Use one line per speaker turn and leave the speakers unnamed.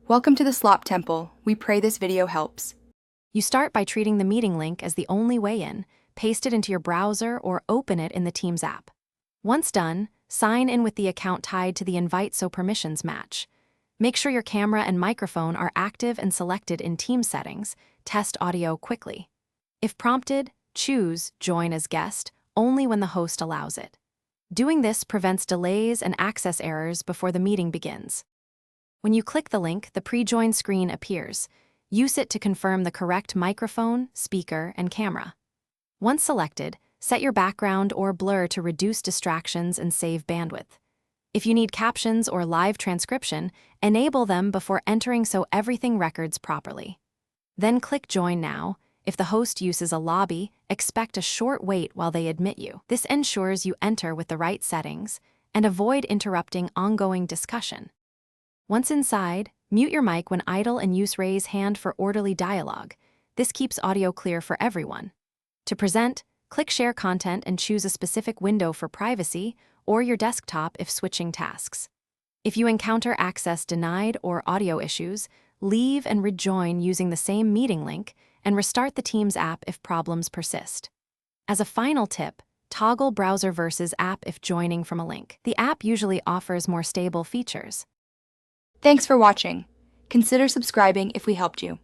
Welcome to the Slop Temple. We pray this video helps.
You start by treating the meeting link as the only way in, paste it into your browser, or open it in the Teams app. Once done, sign in with the account tied to the invite so permissions match. Make sure your camera and microphone are active and selected in Teams settings. Test audio quickly. If prompted, choose Join as Guest only when the host allows it. Doing this prevents delays and access errors before the meeting begins. When you click the link, the pre-join screen appears. Use it to confirm the correct microphone, speaker, and camera. Once selected, set your background or blur to reduce distractions and save bandwidth. If you need captions or live transcription, enable them before entering so everything records properly. Then click Join Now. If the host uses a lobby, expect a short wait while they admit you. This ensures you enter with the right settings and avoid interrupting ongoing discussion. Once inside, mute your mic when idle and use raise hand for orderly dialogue. This keeps audio clear for everyone. To present, click Share Content and choose a specific window for privacy or your desktop if switching tasks. If you encounter access denied or audio issues, leave and rejoin using the same meeting link and restart the Teams app if problems persist. As a final tip, toggle browser versus app if joining from a link. The app usually offers more stable features.
Thanks for watching. Consider subscribing if we helped you.